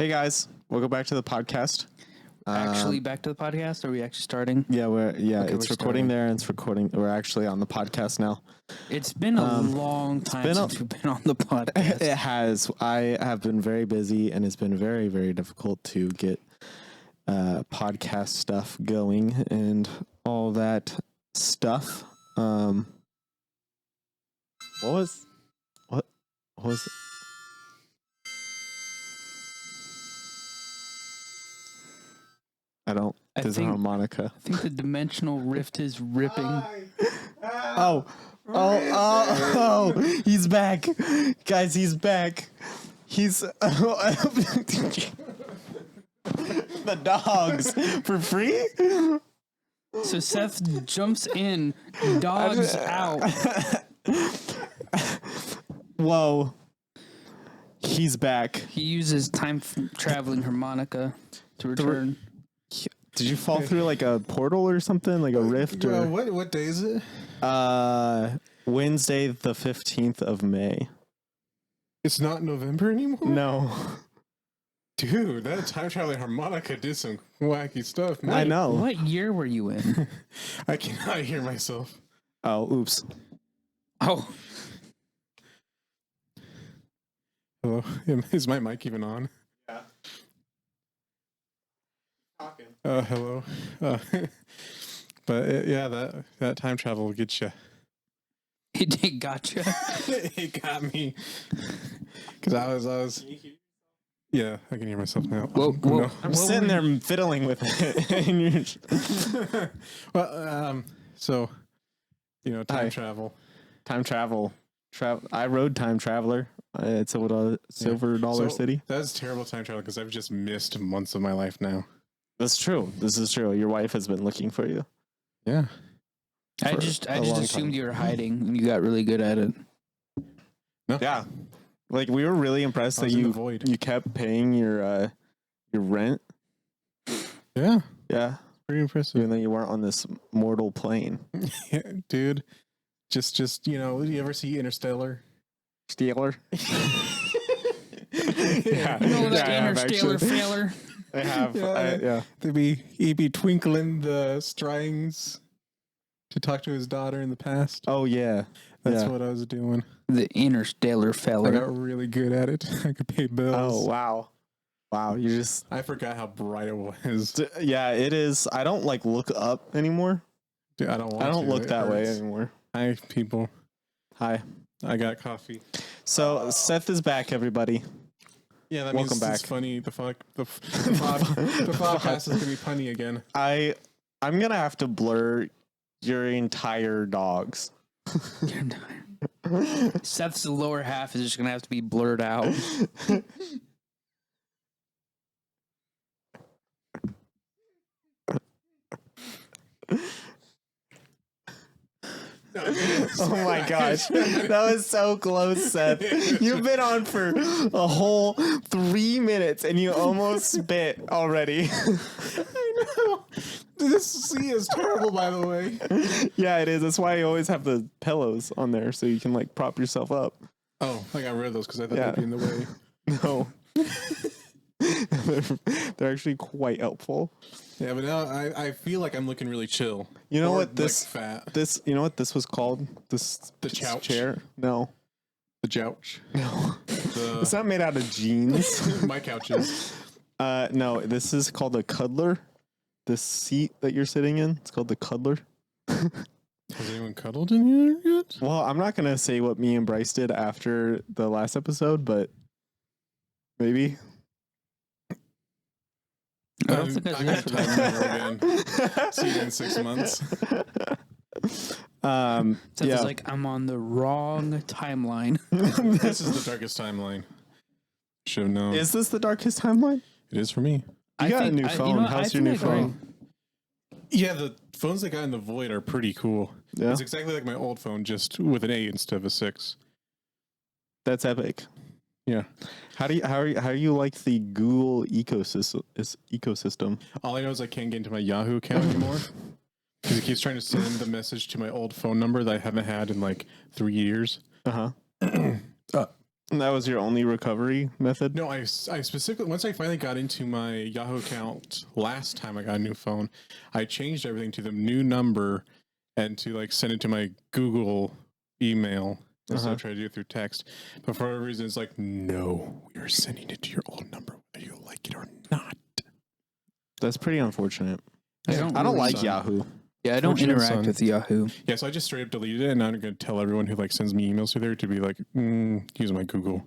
Hey guys, welcome back to the podcast. Actually, back to the podcast. Are we actually starting? Yeah, Okay, it's we're recording starting. there, and it's recording. We're actually on the podcast now. It's been a long time since we've been on the podcast. It has. I have been very busy, and it's been very, very difficult to get podcast stuff going and all that stuff. What was it? There's a harmonica. I think the dimensional rift is ripping. Oh, he's back. Guys, he's back. He's the dogs for free? So Seth jumps in, dogs out. Whoa. He's back. He uses time-traveling harmonica to return. Did you fall through like a portal or something? Like a rift? Or what day is it? Wednesday the 15th of May. It's not November anymore? No. Dude, that time traveling harmonica did some wacky stuff, man. I know. What year were you in? I cannot hear myself. Oh, oops. Oh, Hello? Is my mic even on? Yeah. Talking. Hello. But yeah, that time travel will get you. it gotcha. It got me. Because I was. Yeah, I can hear myself now. Whoa. No. I'm sitting there fiddling with it. Well, so, time travel. Time travel. I rode Time Traveler. It's a Silver Dollar City. That's terrible time travel because I've just missed months of my life now. That's true. This is true. Your wife has been looking for you. Yeah. I just assumed you were hiding and you got really good at it. No. Yeah. Like we were really impressed that you kept paying your rent. Yeah. Yeah. Pretty impressive. Even though you weren't on this mortal plane. Yeah, dude. Just you ever see Interstellar? Steeler. Yeah. That interstellar failer. I have. Yeah. He'd be twinkling the strings to talk to his daughter in the past. Oh yeah. That's what I was doing. The interstellar I feller. got really good at it. I could pay bills. Oh wow. Wow, you just I forgot how bright it was. Yeah, it is. I don't look up anymore. Dude, I don't look that way anymore. Hi, people. Hi. I got coffee. So Seth is back, everybody. Yeah, that Welcome means back. it's funny. The podcast is gonna be punny again. I'm gonna have to blur your entire dogs. Seth's lower half is just gonna have to be blurred out. Oh my gosh. That was so close, Seth. You've been on for a whole 3 minutes and you almost spit already. I know. This C is terrible, by the way. Yeah, it is. That's why you always have the pillows on there so you can prop yourself up. Oh, I got rid of those because I thought they'd be in the way. No. They're actually quite helpful. Yeah, but now I feel like I'm looking really chill. You know Or, what this fat. you know what this was called? The couch? chair? No. The couch. No. It's not made out of jeans. My couches. No, this is called a cuddler. The seat that you're sitting in, it's called the cuddler. Has anyone cuddled in here yet? Well, I'm not gonna say what me and Bryce did after the last episode, but maybe. I don't think I got time again. See you in 6 months. Seth Yeah. is like, I'm on the wrong timeline. This is the darkest timeline. Should have known. Is this the darkest timeline? It is for me. You got a new phone. How's your new phone? Yeah, the phones that got in the void are pretty cool. Yeah, It's exactly like my old phone, just with an 8 instead of a 6. that's epic. Yeah. How do you like the Google ecosystem? All I know is I can't get into my Yahoo account anymore because it keeps trying to send the message to my old phone number that I haven't had in 3 years. Uh-huh. And that was your only recovery method? No, I specifically, once I finally got into my Yahoo account last time I got a new phone, I changed everything to the new number and to like send it to my Google email instead of trying to do it through text. But for whatever reason, it's like, no, we are sending it to your old number, whether you like it or not. That's pretty unfortunate. I don't like Yahoo. Yeah, I don't interact with Yahoo. Yeah, so I just straight up deleted it, and I'm going to tell everyone who like sends me emails through there to be like, use my Google.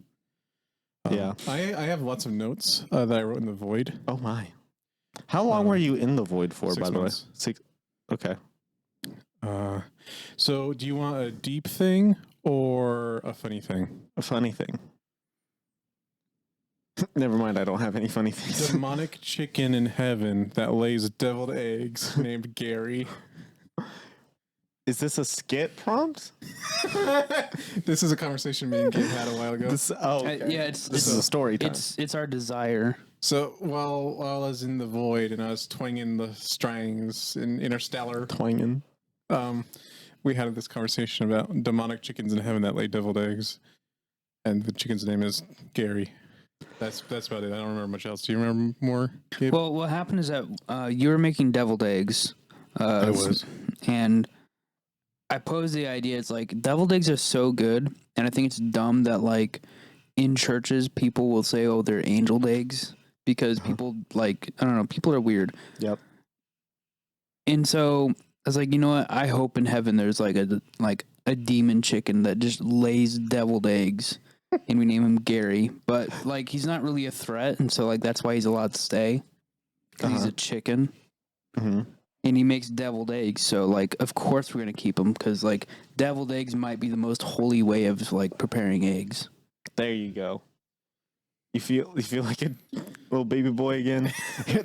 Yeah. I have lots of notes that I wrote in the void. Oh my. How long were you in the void for, 6 by the way? months. 6. Okay. So do you want a deep thing or a funny thing? A funny thing. Never mind, I don't have any funny things. Demonic chicken in heaven that lays deviled eggs named Gary. Is this a skit prompt? This is a conversation me and Gabe had a while ago. Okay. This is a story time. It's our desire. So while I was in the void and I was twanging the strings in Interstellar, Twanging. we had this conversation about demonic chickens in heaven that lay deviled eggs, and the chicken's name is Gary. That's about it. I don't remember much else. Do you remember more, Gabe? Well, what happened is that you were making deviled eggs. I was. And I posed the idea. It's like deviled eggs are so good, and I think it's dumb that like in churches people will say, "Oh, they're angel eggs," because people like I don't know. People are weird. Yep. And so I was like, you know what? I hope in heaven there's like a demon chicken that just lays deviled eggs. And we name him Gary, but like he's not really a threat, and so like that's why he's allowed to stay. 'Cause he's a chicken, and he makes deviled eggs. So like, of course we're gonna keep him because like deviled eggs might be the most holy way of like preparing eggs. There you go. You feel like a little baby boy again.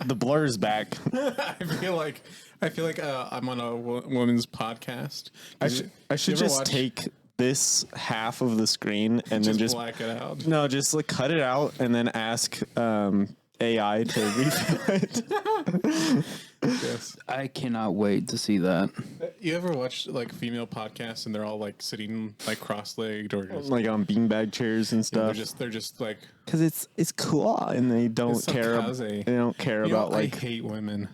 The blur's back. I feel like I'm on a woman's podcast. I should just take this half of the screen and then just black it out. No, just like cut it out and then ask AI to refill it. Yes. I cannot wait to see that. You ever watch like female podcasts and they're all like sitting like cross-legged or just, like on beanbag chairs and stuff? they're just like because it's cool and they don't care. They don't care about like. I hate women.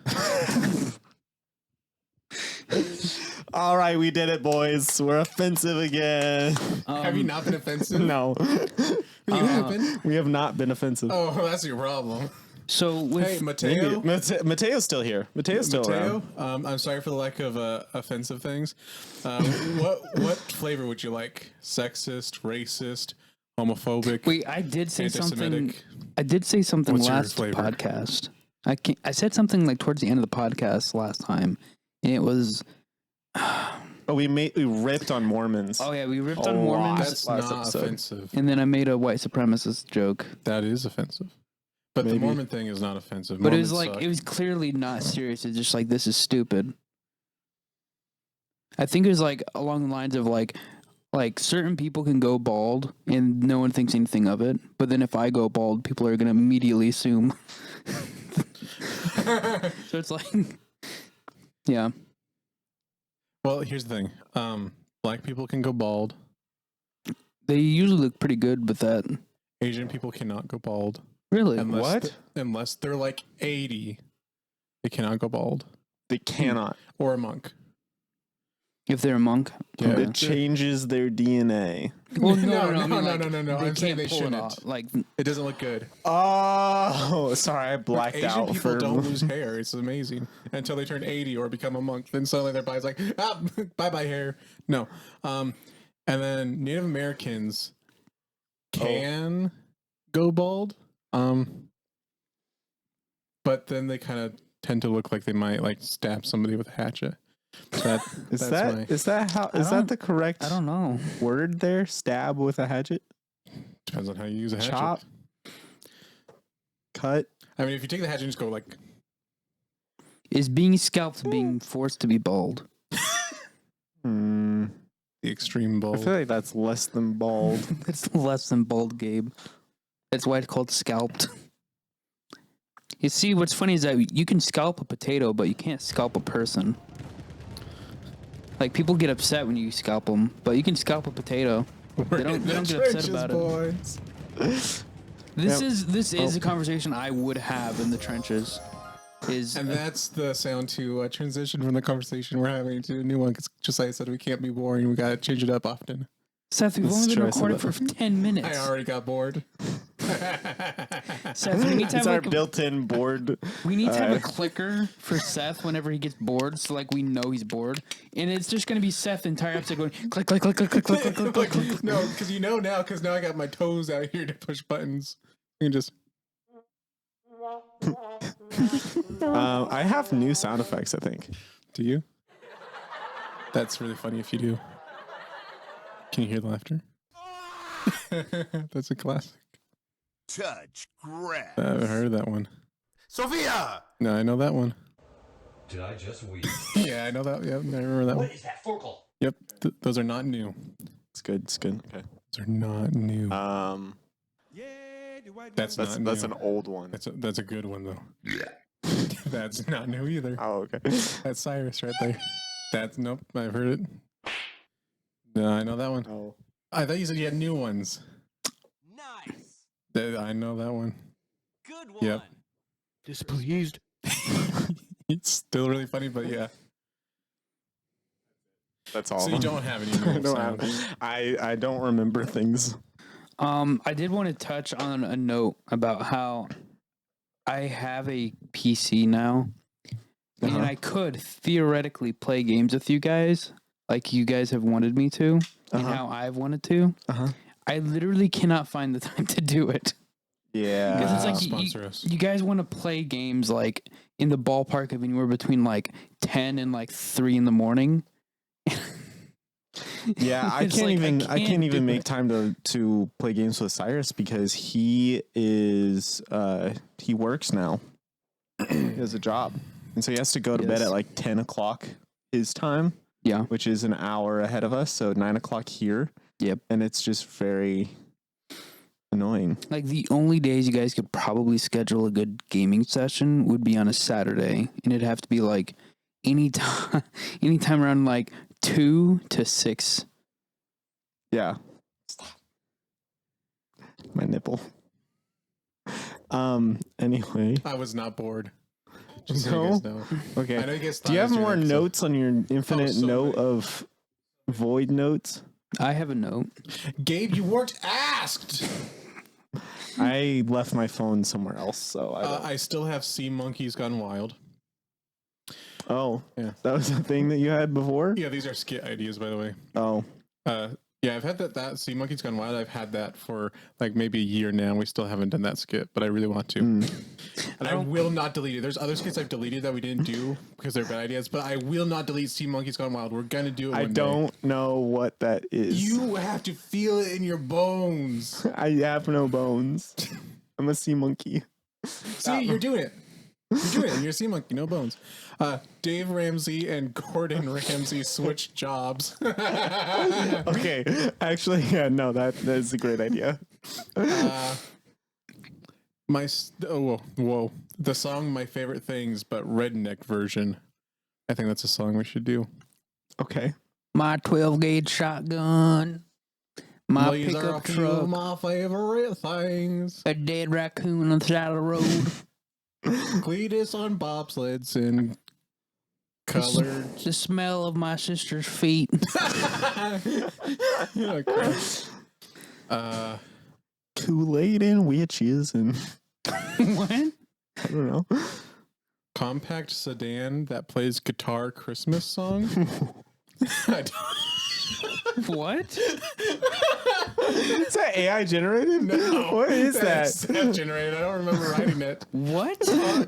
All right, we did it, boys. We're offensive again. Have you not been offensive? No, You haven't. we have not been offensive. Oh, that's your problem. So with Hey, Mateo. Mateo's still here. Mateo's still around. I'm sorry for the lack of offensive things. What flavor would you like? Sexist, racist, homophobic? wait, I did say something. Anti-Semitic? I did say something What's your last flavor? podcast. I said something like towards the end of the podcast last time, and it was. Oh, we ripped on Mormons. Oh yeah, we ripped on Mormons, That's last not episode. offensive. and then I made a white supremacist joke. That is offensive. But Maybe. the Mormon thing is not offensive. But it was Mormons like suck. it was clearly not serious. It's just like this is stupid. I think it was like along the lines of like certain people can go bald and no one thinks anything of it. But then if I go bald, people are gonna immediately assume. So it's like, yeah. Well, here's the thing. Black people can go bald. They usually look pretty good with that. Asian people cannot go bald. Really? Unless they're like 80, they cannot go bald. They cannot. Or a monk. If they're a monk? Yeah. It changes their DNA. Well, No, I mean, like, no. They I'm saying can't they pull it shouldn't. off. Like, It doesn't look good. Oh, sorry, I blacked Asian out. people don't lose hair. It's amazing until they turn 80 or become a monk. Then suddenly their body's like, bye hair. No. And then Native Americans can go bald. But then they kind of tend to look like they might like stab somebody with a hatchet. So Is that the correct I don't know. word there? Stab with a hatchet? depends on how you use a hatchet. Chop? Cut? I mean, if you take the hatchet and just go like, Is being scalped being forced to be bald? Hmm. the extreme I bald. feel like that's less than bald. It's less than bald, Gabe. That's why it's called scalped. You see, what's funny is that you can scalp a potato, but you can't scalp a person. Like, people get upset when you scalp them, but you can scalp a potato. We're don't- in they the don't get upset trenches, about it. boys. This Yep. is a conversation I would have in the trenches. And that's the sound to transition from the conversation we're having to a new one. Because just like I said, we can't be boring. We got to change it up often. Seth, we've This only is been true, I said recording for 10 minutes. I already got bored. Seth, we need to It's have our like built-in board. we need to have a clicker for Seth whenever he gets bored, so like we know he's bored, and it's just gonna be Seth the entire episode going click click click click click click click click click. click. No, because now I got my toes out here to push buttons. You can just. I have new sound effects, I think. Do you? That's really funny if you do. Can you hear the laughter? That's a classic. Touch grass. I haven't heard of that one. Sophia! No, I know that one. Did I just weep? Yeah, I know that. Yeah, I remember that one. What is that forkle? Yep, those are not new. It's good. It's good. Okay. Those are not new. That's not new. That's an old one. That's a good one though. Yeah. That's not new either. Oh, okay. That's Cyrus right there. That's nope. I've heard it. No, I know that one. Oh. I thought you said you had new ones. Nice. I know that one. Good one. Yep. Displeased. It's still really funny, but yeah. That's all. So you don't have any I new don't sounds. have. I don't remember things. I did want to touch on a note about how I have a PC now, and I could theoretically play games with you guys, like you guys have wanted me to, and how I've wanted to. I literally cannot find the time to do it. Yeah. Because it's like Sponsor us. you guys want to play games like in the ballpark of anywhere between like 10 and like 3 in the morning. Yeah, I It's can't like, even I can't do even make it. time to play games with Cyrus because he works now. He has a job. And so he has to go to bed Yes. at like 10 o'clock his time, Yeah. which is an hour ahead of us, so 9 o'clock here. Yep. And it's just very annoying. Like the only days you guys could probably schedule a good gaming session would be on a Saturday, and it'd have to be like anytime around like 2 to 6. Yeah. My nipple. Anyway. I was not bored. Just so you guys know. Okay. I know you guys Do you have thought it was more during the episode. notes on your infinite so note many. of void notes? I have a note. Gabe, you weren't asked. I left my phone somewhere else, so I don't. I still have Sea Monkeys Gone Wild. Oh, Yeah. that was a thing that you had before? Yeah, these are skit ideas, by the way. Oh, Yeah, I've had that Sea Monkeys Gone Wild. I've had that for like maybe a year now. We still haven't done that skit, but I really want to. And I will not delete it. There's other skits I've deleted that we didn't do because they're bad ideas, but I will not delete Sea Monkeys Gone Wild. We're gonna do it. I one day. don't know what that is. You have to feel it in your bones. I have no bones. I'm a sea monkey. See, you're doing it. You're doing it. You're a sea monkey, no bones. Dave Ramsey and Gordon Ramsay switched jobs. Okay, actually, yeah, no, that's a great idea. Whoa. The song "My Favorite Things," but redneck version. I think that's a song we should do. Okay. My 12 gauge shotgun. My These are a pickup few of truck. my favorite things. A dead raccoon on the side of the road. Cletus on bobsleds and colored. The smell of my sister's feet. Oh, crap. Kool-Aid and witches and What? I don't know. Compact sedan that plays guitar Christmas song. I don't- What? Is that AI generated? No, What is that? that's generated. I don't remember writing it. What?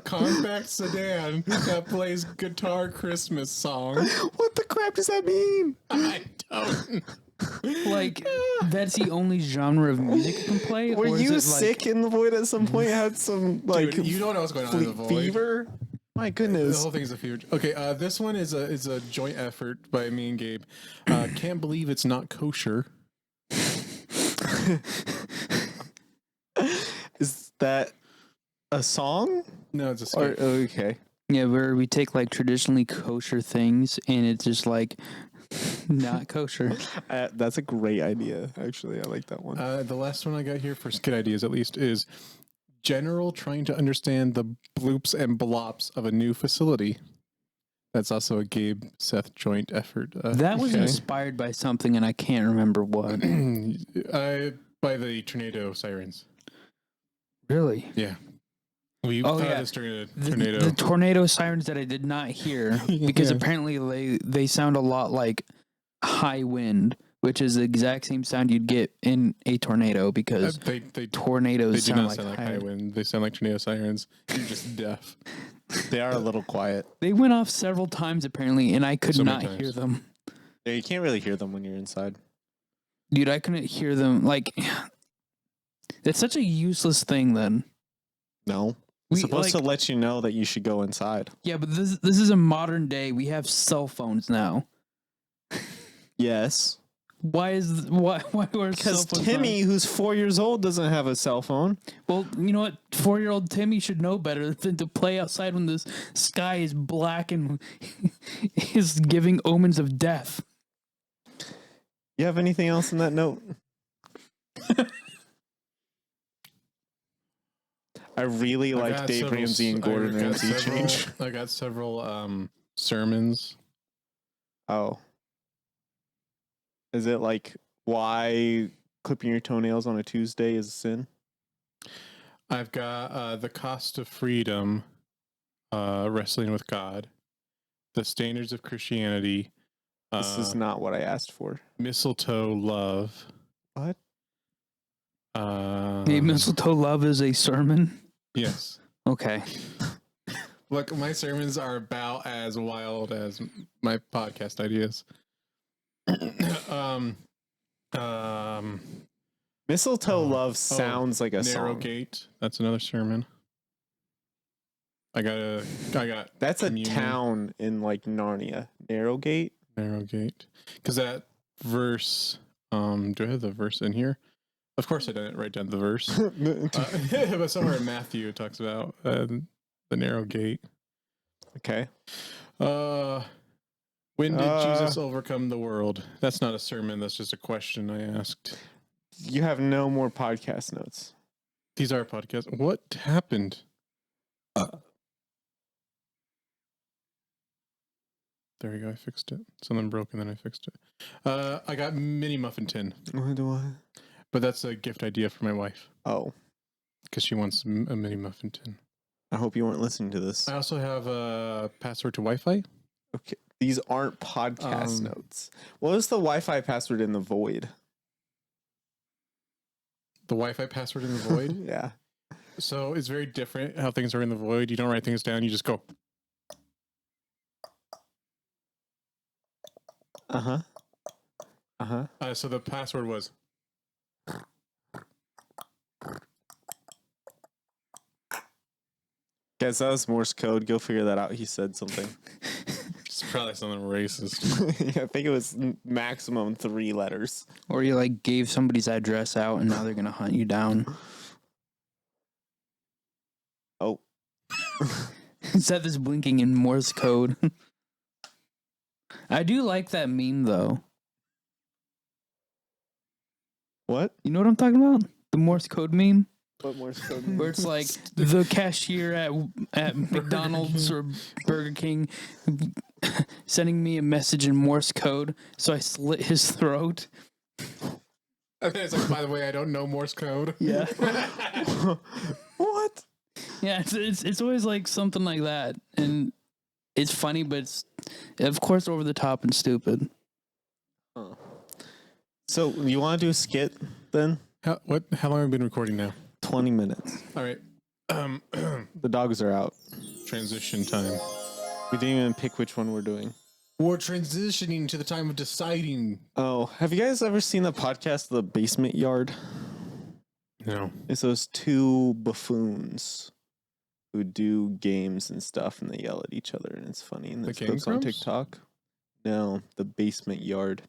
Compact sedan that plays guitar Christmas song. What the crap does that mean? I don't. Like, that's the only genre of music you can play? Were or is you it like, sick in the void at some point? Had some like Dude, you don't know what's going on in the void. fever? My The goodness. whole thing's a fever. Okay, this one is a joint effort by me and Gabe. Can't believe it's not kosher. Is that a song? No, it's a Or skit. okay. Yeah, where we take like traditionally kosher things and it's just like Not kosher. That's a great idea. Actually, I like that one. The last one I got here for skit ideas, at least, is general trying to understand the bloops and blops of a new facility. That's also a Gabe Seth joint effort. That was Okay. inspired by something, and I can't remember what. By the tornado sirens. Really? Yeah. We Oh, thought yeah. this during a The, tornado. the tornado sirens that I did not hear because Yeah. apparently they sound a lot like high wind, which is the exact same sound you'd get in a tornado because they tornadoes do sound not like sound like high high wind. wind. They sound like tornado sirens. You're just deaf. They are a little quiet. They went off several times apparently, and I could So many not hear times. them. Yeah, you can't really hear them when you're inside. Dude, I couldn't hear them. Like, it's such a useless thing then. No. It's supposed to let you know that you should go inside. Yeah, but this is a modern day. We have cell phones now. Yes. Why are cell Because phones Timmy, who's 4 years old, doesn't have a cell phone. Well, you know what? 4-year-old Timmy should know better than to play outside when the sky is black and is giving omens of death. You have anything else in that note? I really like got Dave several Ramsey and I Gordon got Ramsay several- change. I got several sermons. Oh. Is it like why clipping your toenails on a Tuesday is a sin? I've got The Cost of Freedom, Wrestling with God, The Standards of Christianity, This is not what I asked for. Mistletoe Love. What? Hey, mistletoe love is a sermon. Yes. Okay. Look, my sermons are about as wild as my podcast ideas. Mistletoe Love sounds like a Narrow song. Gate. That's another sermon. I got That's Communion. a town in like Narnia. Narrowgate? Narrow Gate. Because that verse, do I have the verse in here? Of course I didn't write down the verse. But somewhere in Matthew it talks about the narrow gate. Okay. When did Jesus overcome the world? That's not a sermon. That's just a question I asked. You have no more podcast notes. These are podcasts. What happened? There we go. I fixed it. Something broke and then I fixed it. I got Mini Muffin Tin, Why do I? but that's a gift idea for my wife Oh, because she wants a Mini Muffin Tin. I hope you weren't listening to this. I also have a password to Wi-Fi. Okay. These aren't podcast notes. What was the Wi-Fi password in the void? The Wi-Fi password in the void. Yeah. So it's very different how things are in the void. You don't write things down. You just go. Uh-huh. Uh-huh. So the password was. Guys, that was Morse code. Go figure that out. He said something. It's probably something racist. I think it was maximum 3 letters. Or you like gave somebody's address out and now they're gonna hunt you down. Oh. Set this blinking in Morse code. I do like that meme though. What? You know what I'm talking about? The Morse code meme? What Morse code? Where it's like the cashier at McDonald's or Burger King sending me a message in Morse code, so I slit his throat. And then it's like, by the way, I don't know Morse code. Yeah. What? Yeah, it's always like something like that, and it's funny, but it's of course over the top and stupid. So, you want to do a skit then? How long have we been recording now? 20 minutes. All right. The dogs are out. Transition time. We didn't even pick which one we're doing. We're transitioning to the time of deciding. Oh, have you guys ever seen the podcast The Basement Yard? No. It's those 2 buffoons who do games and stuff, and they yell at each other, and it's funny. And The there's Game clips on Grumps? TikTok. No, The Basement Yard.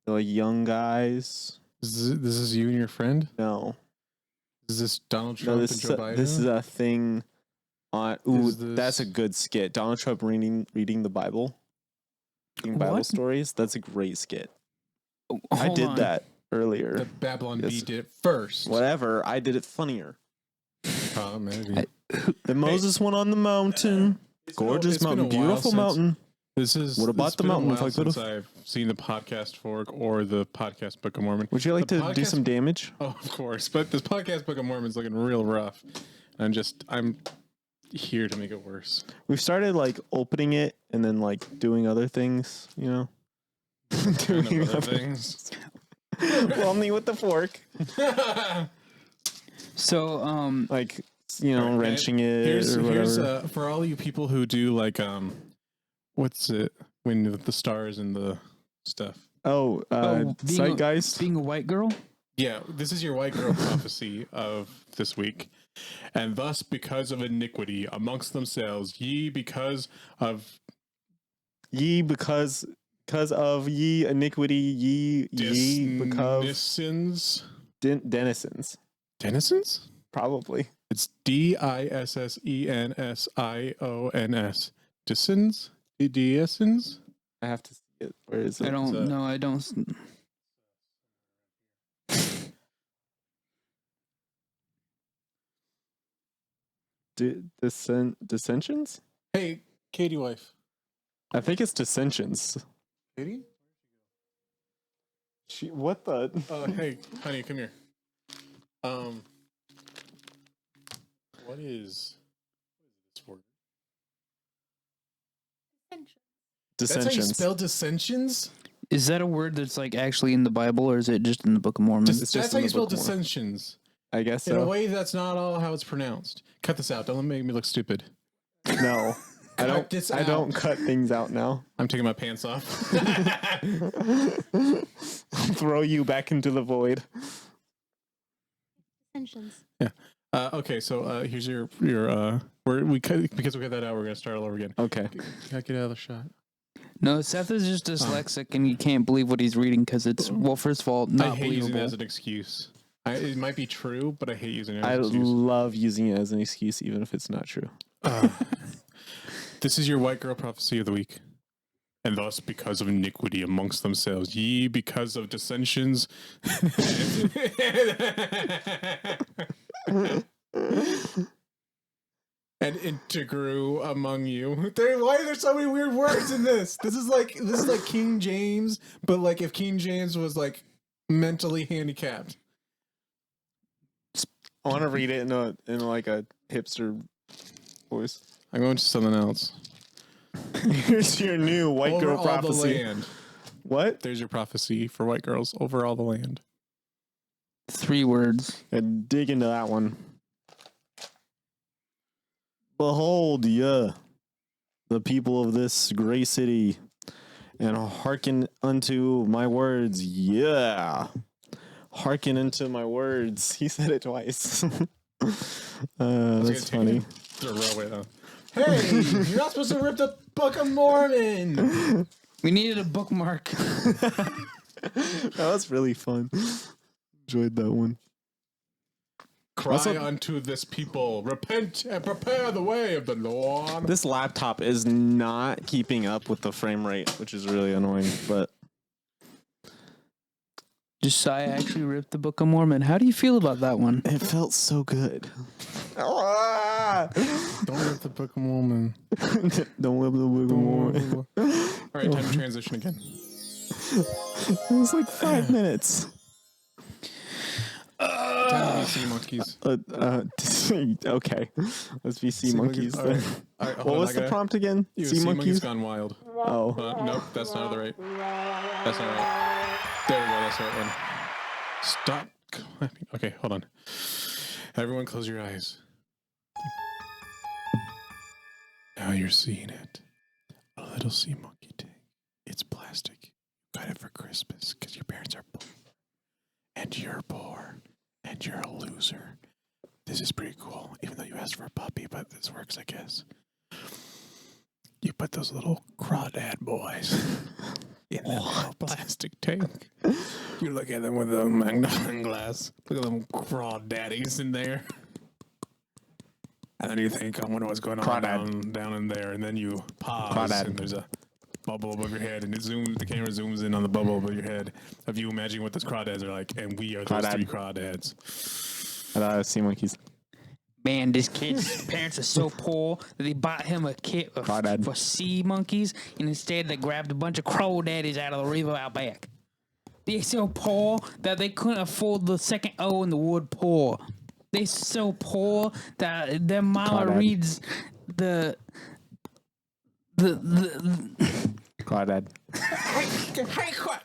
They're like young guys. This is you and your friend? No, Is this Donald Trump no, and this Joe Biden? this is a thing. On ooh, Is this- that's a good skit. Donald Trump reading the Bible. reading Bible What? stories. That's a great skit. I Hold did on. that earlier. The Babylon Yes. Bee did it first. Whatever. I did it funnier. Oh, maybe. The Moses one on the mountain. Gorgeous it's been mountain. a while Beautiful since- mountain. This is Would have bought it's the been a mountain if while I could've. since I've seen the podcast Fork or the podcast Book of Mormon. Would you like The to do podcast- some damage? Oh, of course. But this podcast Book of Mormon is looking real rough. I'm here to make it worse. We've started like opening it and then like doing other things, you know? Kind of other things. Well, me with the fork. So, Like, you know, Alright, wrenching it Here's or whatever. for all you people who do like what's it when the stars and the stuff. Zeitgeist. being a white girl? Yeah, this is your white girl prophecy of this week. And thus, because of iniquity amongst themselves, because of ye iniquity, ye because denizens. denizens? Probably. It's DISSENSIONS. Dissens? Descens? I have to see it. Where is it? I don't know. I don't. Dissensions? Hey, Katie wife. I think it's dissensions. Katie? What the? Hey, honey, come here. What is this word? That's how you Dissensions. spell dissensions? Is that a word that's like actually in the Bible, or is it just in the Book of Mormon? It's just That's how in you the spell Book of Mormon. dissensions. I guess In a so. way that's not all how it's pronounced. Cut this out. Don't make me look stupid. No. I Cut this don't out. cut things out now. I'm taking my pants off. Throw you back into the void. Dissensions. Okay, so here's your because we cut that out, we're gonna start all over again. Okay. Gotta get out of the shot. No, Seth is just dyslexic, and you can't believe what he's reading because it's, well, first of all, I not hate using it believable. as an excuse. It might be true, but I hate using it I as an excuse. love using it as an excuse, even if it's not true. This is your white girl prophecy of the week. And thus, because of iniquity amongst themselves, ye because of dissensions. And integru among you. Why are there so many weird words in this? This is like King James, but like if King James was like mentally handicapped. I want to read it in like a hipster voice. I'm going to something else. Here's your new white Over girl all prophecy. the land. What? There's your prophecy for white girls over all the land. 3 words. And dig into that one. Behold, the people of this great city, and hearken unto my words. Yeah. Hearken unto my words. He said it twice. That's funny. The railway though. Hey, you're not supposed to rip the Book of Mormon. We needed a bookmark. That was really fun. Enjoyed that one. Cry Also- unto this people, repent and prepare the way of the Lord. This laptop is not keeping up with the frame rate, which is really annoying, but Josiah actually ripped the Book of Mormon. How do you feel about that one? it felt so good. Don't rip the Book of Mormon. Don't whip the wiggle more. All right, time to transition again. It was like 5 minutes. Time to be sea monkeys. Okay, let's be sea monkeys. All Then. right. All right, hold What on, was I the gotta- prompt again? You, Sea monkeys. gone wild. Oh, Nope, that's not the right. That's not right. There we go. That's the right one. Stop clapping. Okay, hold on. Everyone, close your eyes. Now you're seeing it. A little sea monkey tank. It's plastic. You got it for Christmas because your parents are poor. And you're poor. And you're a loser. This is pretty cool, even though you asked for a puppy, but this works, I guess. You put those little crawdad boys in that little plastic tank. You look at them with a magnifying glass. Look at them crawdaddies in there. And then you think, I wonder what's going on Crawdad. down in there. And then you pause Crawdad. and there's a bubble above your head, and the camera zooms in on the bubble above your head of you imagining what those crawdads are like, and we are those Crawdad. 3 crawdads. I thought I was sea monkeys. Man, this kid's parents are so poor that they bought him a kit Crawdad. for sea monkeys, and instead they grabbed a bunch of crawdaddies out of the river out back. They're so poor that they couldn't afford the second O in the word poor. They're so poor that their mama Crawdad. reads the Crawdad. Hey, quack,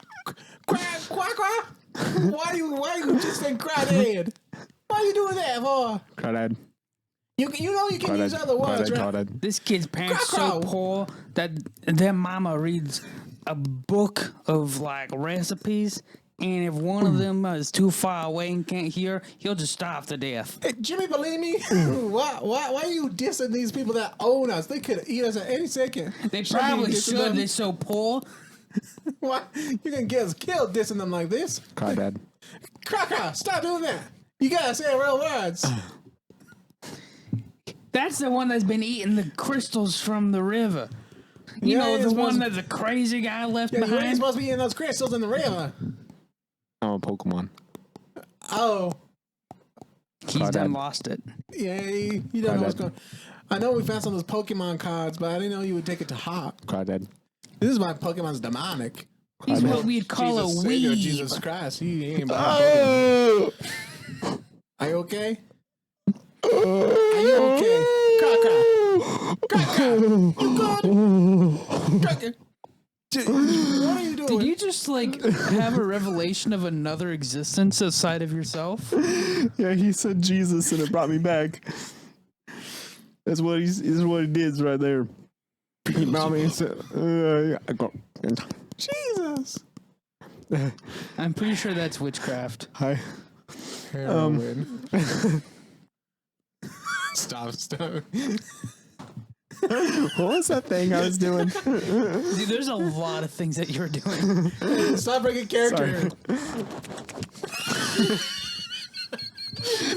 Why you just say crawdad? Why you doing that for? Crawdad. You know you can use other words, right? Crawdad. This kid's parents so Crow. poor that their mama reads a book of like recipes, and if one of them is too far away and can't hear, he'll just starve to death. Hey, Jimmy Bellini, why are you dissing these people that own us? They could eat us at any second. They Shouldn't be probably dissing should. them. They're so poor. Why? You can get us killed dissing them like this. Crawdad. Cracker, stop doing that. You gotta say real words. That's the one that's been eating the crystals from the river. You Yeah, know, it's the supposed- one that the crazy guy left Yeah, you ain't behind. supposed to be eating those crystals in the river. I'm a Pokemon. Oh, He's Crawdad. done lost it. yeah, you don't know what's Crawdad. going. I know we found some of those Pokemon cards, but I didn't know you would take it to heart. Crawdad. This is why Pokemon's demonic. He's what we'd call Jesus a Savior, weeb. Jesus Christ, he ain't buying Oh! Pokemon. Are you okay? Are you okay? Cracker, Cracker, you good? Cracker, what are you doing? Did you just like have a revelation of another existence outside of yourself? Yeah, he said Jesus and it brought me back. That's what he did right there. He brought me and said, I go, Jesus. I'm pretty sure that's witchcraft. hi. Heroin. Stop. What was that thing I was doing? Dude, there's a lot of things that you're doing. Stop breaking character.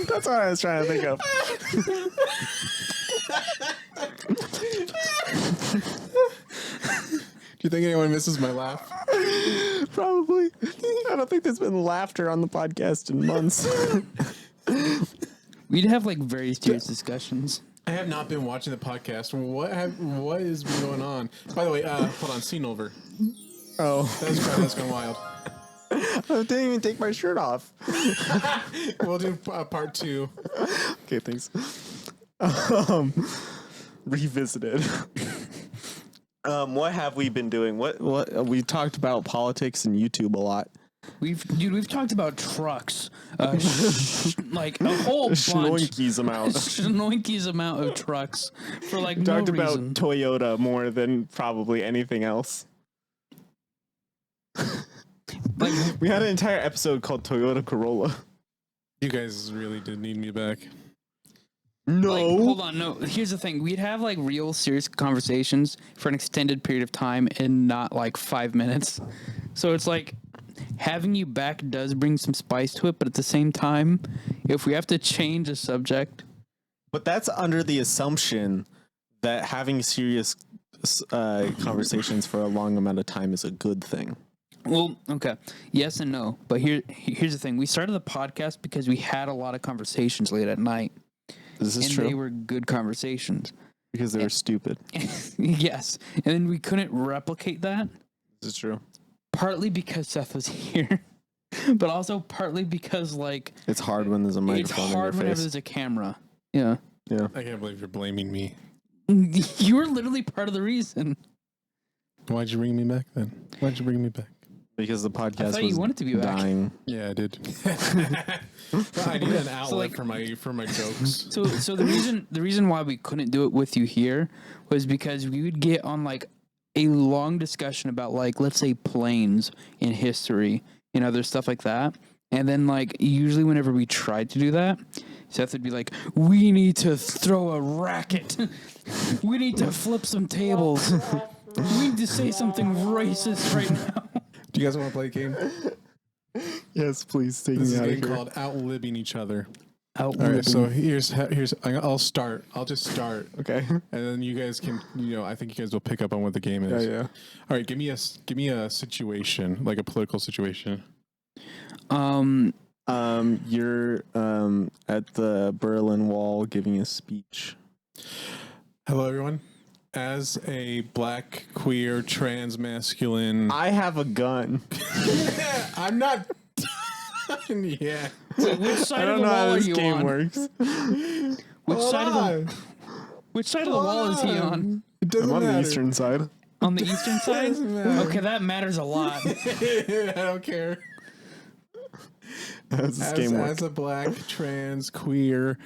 That's what I was trying to think of. Do you think anyone misses my laugh? Probably. I don't think there's been laughter on the podcast in months. We'd have like very serious discussions. I have not been watching the podcast. What has been going on? By the way, hold on, scene over. Oh, That's gone wild. I didn't even take my shirt off. We'll do part 2. Okay, thanks. Revisited. What have we been doing? What we talked about politics and YouTube a lot. We've talked about trucks, like a whole bunch. Schnoinkies amount. Schnoinkies amount of trucks for like Talked no about reason. Toyota more than probably anything else. Like, We had an entire episode called Toyota Corolla. You guys really did need me back. No. like, hold on, no. Here's the thing: we'd have like real serious conversations for an extended period of time, and not like 5 minutes. So it's like having you back does bring some spice to it, but at the same time, if we have to change a subject, But that's under the assumption that having serious conversations for a long amount of time is a good thing. well, okay, yes and no. But here's the thing: we started the podcast because we had a lot of conversations late at night, This is and true they were good conversations. because they were stupid. Yes, and then we couldn't replicate that. This is true. Partly because Seth was here, but also partly because like It's hard when there's a it's microphone hard in your whenever face. there's a camera. Yeah, Yeah. I can't believe you're blaming me. you were literally part of the reason. Why'd you bring me back then? Why'd you bring me back? Because the podcast thought was you wanted to be back. dying. Yeah, I did. I need an outlet like- for my jokes. So the reason why we couldn't do it with you here was because we would get on like a long discussion about like let's say planes in history and other stuff like that, and then like usually whenever we tried to do that, Seth would be like, "We need to throw a racket. We need to flip some tables. We need to say something racist right now." Do you guys want to play a game? Yes, please take This me is a out of game here. called Outliving Each Other. All right, so here's I'll start. I'll just start, Okay. and then you guys can, I think you guys will pick up on what the game is. Yeah. All right, give me a situation, like a political situation. You're at the Berlin Wall giving a speech. Hello, everyone. As a black, queer, trans, masculine, I have a gun. I'm not done yet. Which side I of don't the know how wall are this you game on? works. Which side of the wall is he on? It doesn't I'm on matter. the eastern side. On the eastern side? Doesn't matter. Okay, that matters a lot. I don't care. How does this game work? As a black, trans, queer,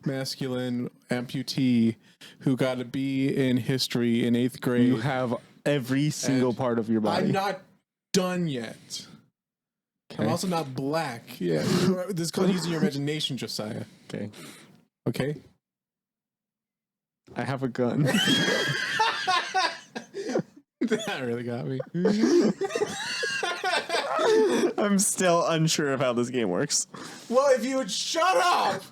masculine amputee who got a B in history in 8th grade. You have every single And part of your body. I'm not done yet. I'm Okay. also not black. Yeah, this is called using your imagination, Josiah. Okay. Okay. I have a gun. That really got me. I'm still unsure of how this game works. Well, if you would shut up,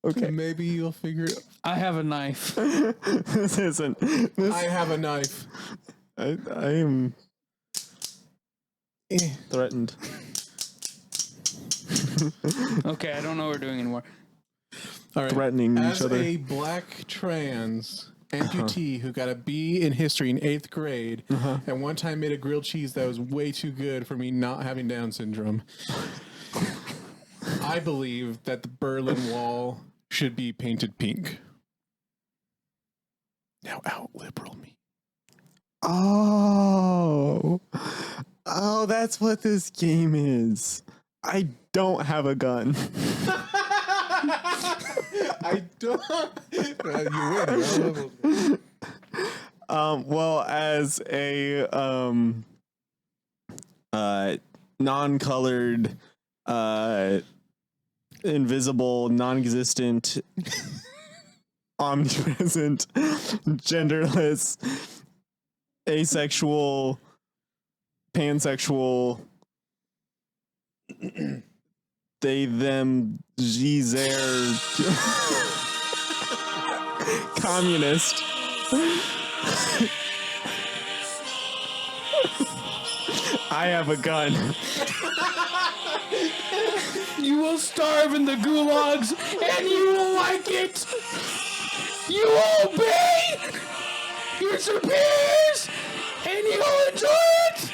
Okay. maybe you'll figure it. I have a knife. This isn't. This, I have a knife. I am threatened. Okay, I don't know what we're doing anymore. All right. Threatening As each other. a black trans amputee who got a B in history in 8th grade and one time made a grilled cheese that was way too good for me not having Down syndrome, I believe that the Berlin Wall should be painted pink. Now out liberal me. Oh, that's what this game is. I don't have a gun. I don't. You win. Well, as a non-colored, invisible, non-existent, omnipresent, genderless, asexual, pansexual, they, them, their communist. I have a gun. You will starve in the gulags, and you will like it. You will obey your superiors, and you will enjoy it.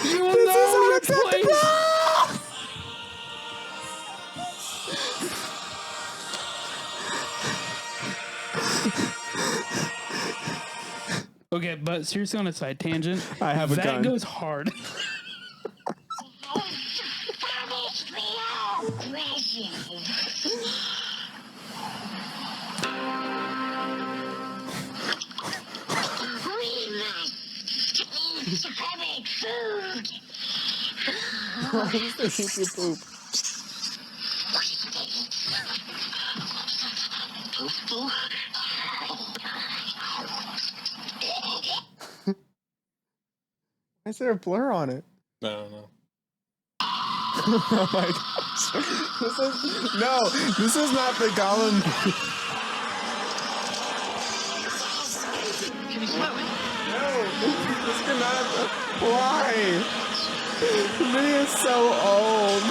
You will know your place. Okay, but seriously, on a side tangent, I have a that gun. goes hard. Why is there a blur on it? I don't know. Oh my gosh. This is not the Gollum. No, this cannot. Why? The video is so old.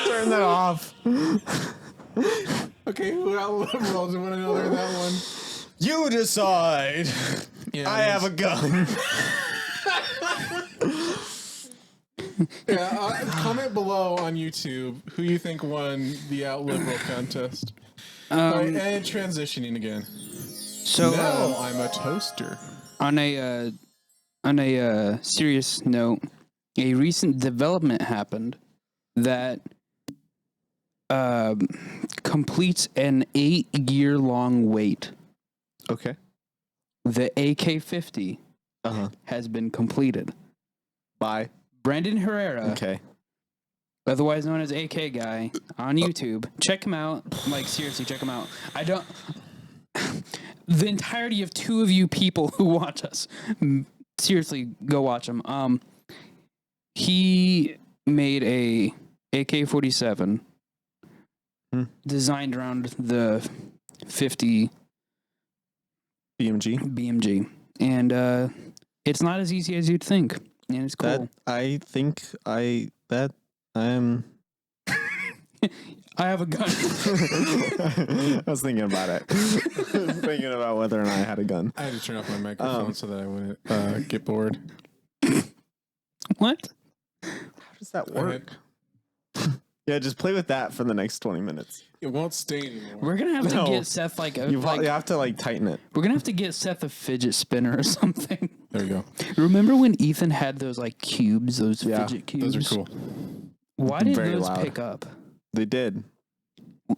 Turn that off. Okay, who out liberals want to know that one? You decide. Yeah, I have a gun. Yeah, comment below on YouTube who you think won the out liberal contest. All right, and transitioning again. So Now I'm a toaster. on a serious note, a recent development happened that completes an 8-year-long wait. Okay. The AK-50 has been completed. Bye. Brandon Herrera, Okay. otherwise known as AK Guy, on YouTube. Check him out. Like, seriously, check him out. I don't... The entirety of 2 of you people who watch us, seriously, go watch him. He made a AK-47 designed around the 50 BMG. And it's not as easy as you'd think. And it's cool. I think I am. I have a gun. I was thinking about it. I was thinking about whether or not I had a gun. I had to turn off my microphone so that I wouldn't get bored. What? How does that work? Yeah, just play with that for the next 20 minutes. It won't stay anymore. We're gonna have to No. get Seth like a You have to like tighten it. we're gonna have to get Seth a fidget spinner or something. There we go. Remember when Ethan had those like cubes, those Yeah, fidget cubes? Those are cool. Why did Very those loud. pick up? They did.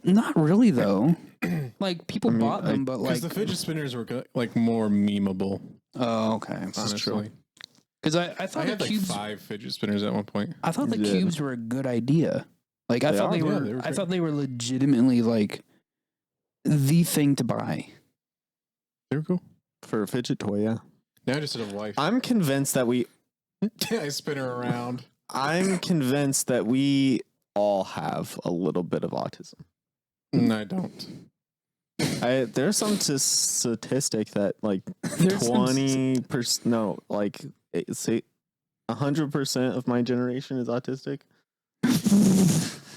Not really though. Like people I mean, bought them, but Because like the fidget spinners were like more memeable. oh okay. Honestly, Because I I thought had the like cubes 5 fidget spinners at one point. I thought the You did. cubes were a good idea. Like I They thought are? they Yeah, were. they were I great. thought they were legitimately like the thing to buy. They were cool. For a fidget toy, yeah. Now I just have a wife. I'm convinced that I spin her around. I'm convinced that we all have a little bit of autism. No, I don't. There's some statistic that like There's some 20%, no, like say 100% of my generation is autistic.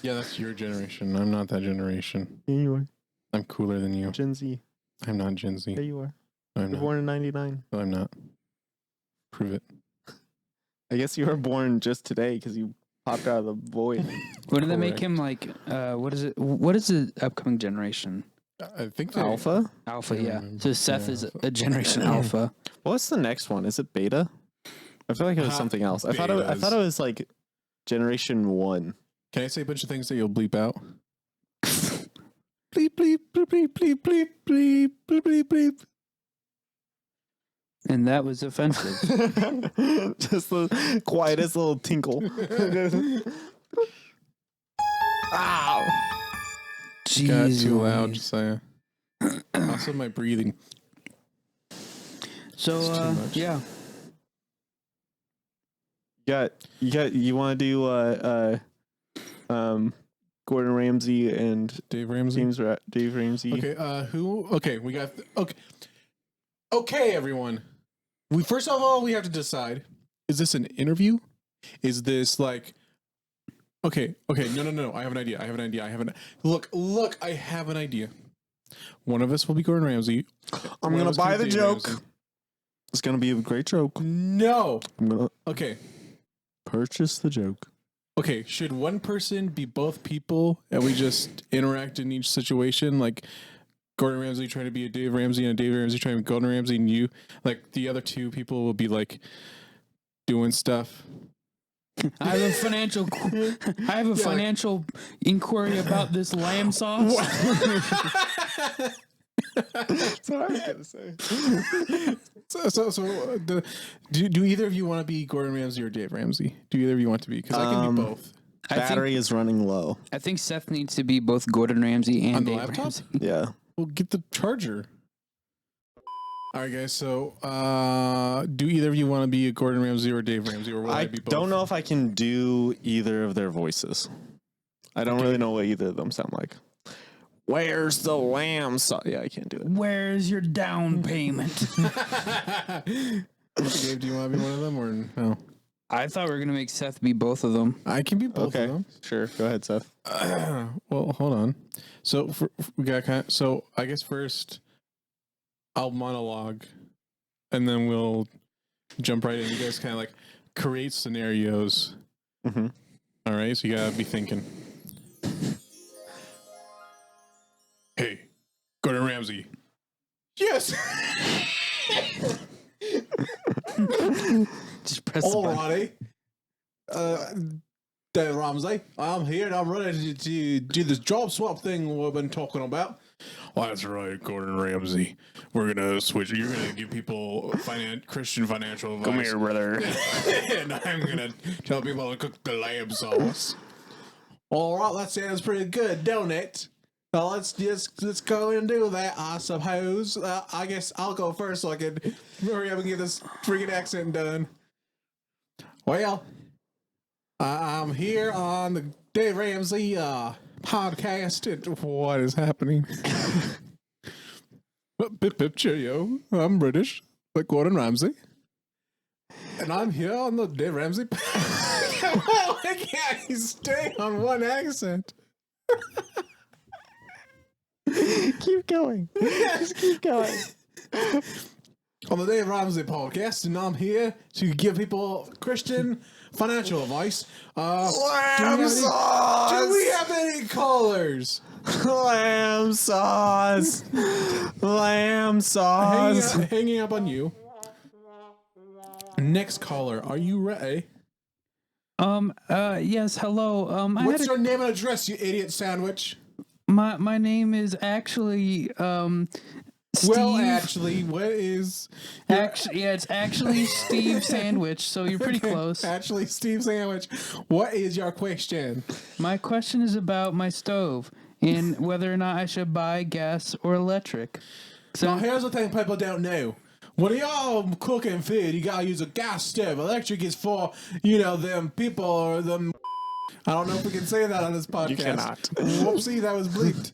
Yeah, that's your generation. I'm not that generation. Yeah, you are. I'm cooler than you. Gen Z. I'm not Gen Z. Yeah, you are. No, I'm You're not. born in 99. No, I'm not. Prove it. I guess you were born just today because you popped out of the void. What do they make Correct. him like? What is it? What is the upcoming generation? I think they, Alpha? Alpha, Yeah, yeah. man. So Seth Yeah, is Alpha. a generation Alpha. What's the next one? Is it beta? I feel like it was something else. I thought betas. it was like generation 1. Can I say a bunch of things that you'll bleep out? Bleep bleep bleep bleep bleep bleep bleep bleep bleep bleep. And that was offensive. Just the quietest little tinkle. Ow. Jeez, Got too loud, Louise. Josiah. Also, my breathing. So It's too much. yeah. You want to do Gordon Ramsay and Dave Ramsey. Dave Ramsey. Okay, who? Okay, we got. Okay, everyone. First of all, we have to decide: is this an interview? Is this like? Okay. No. I have an idea. Look. I have an idea. One of us will be Gordon Ramsay. I'm One of gonna us buy can the be joke. Ramsay. It's gonna be a great joke. No. I'm gonna Okay. purchase the joke. Okay. Should one person be both people, and we just interact in each situation, like Gordon Ramsay trying to be a Dave Ramsey and a Dave Ramsey trying to be Gordon Ramsay, and you, like the other 2 people, will be like doing stuff. I have a financial inquiry about this lamb sauce. That's what I was gonna say. Do either of you want to be Gordon Ramsay or Dave Ramsey? Do either of you want to be? Because I can be both. Battery is running low. I think Seth needs to be both Gordon Ramsay and On the Dave laptop? Ramsay. Yeah. Well, get the charger. All right, guys. So, do either of you want to be a Gordon Ramsay or Dave Ramsey, or will I I be both? don't know if I can do either of their voices. I don't really know what either of them sound like. Where's the lamb? Yeah, I can't do it. Where's your down payment? Dave, do you want to be one of them or no? I thought we were gonna make Seth be both of them. I can be both Okay, of them. sure. Go ahead, Seth. Well, hold on. So we got kind of. So I guess first, I'll monologue, and then we'll jump right in. You guys kind of like create scenarios. Mm-hmm. All right, so you gotta be thinking. Hey, Gordon Ramsay. Yes. Just press the button. Alrighty. Dave Ramsey. I'm here and I'm ready to do this job swap thing we've been talking about. Well, that's right, Gordon Ramsay. We're gonna switch. You're gonna give people Christian financial advice. Come here, brother. And I'm gonna tell people to cook the lamb sauce. All right, that sounds pretty good, don't it? Well, let's go and do that, I suppose. I guess I'll go first so I can hurry up and get this freaking accent done. Well, I'm here on the Dave Ramsey podcast. What is happening? Pip pip cheerio. I'm British, like Gordon Ramsay. And I'm here on the Dave Ramsey. Why can't he stay on one accent? Keep going. Just keep going. On the Dave Ramsey podcast, and I'm here to give people Christian financial advice. Lamb sauce! Do we have any callers? Lamb sauce! Lamb sauce! Hanging up on you. Next caller, are you ready? Yes, hello. What's your name and address, you idiot sandwich? My name is actually Steve. Well, actually, what is... It's actually Steve Sandwich, so you're pretty close. Actually, Steve Sandwich, what is your question? My question is about my stove and whether or not I should buy gas or electric. So Now, here's the thing people don't know. When y'all cooking food, you gotta use a gas stove. Electric is for, them people or them... I don't know if we can say that on this podcast. You cannot. Whoopsie, that was bleeped.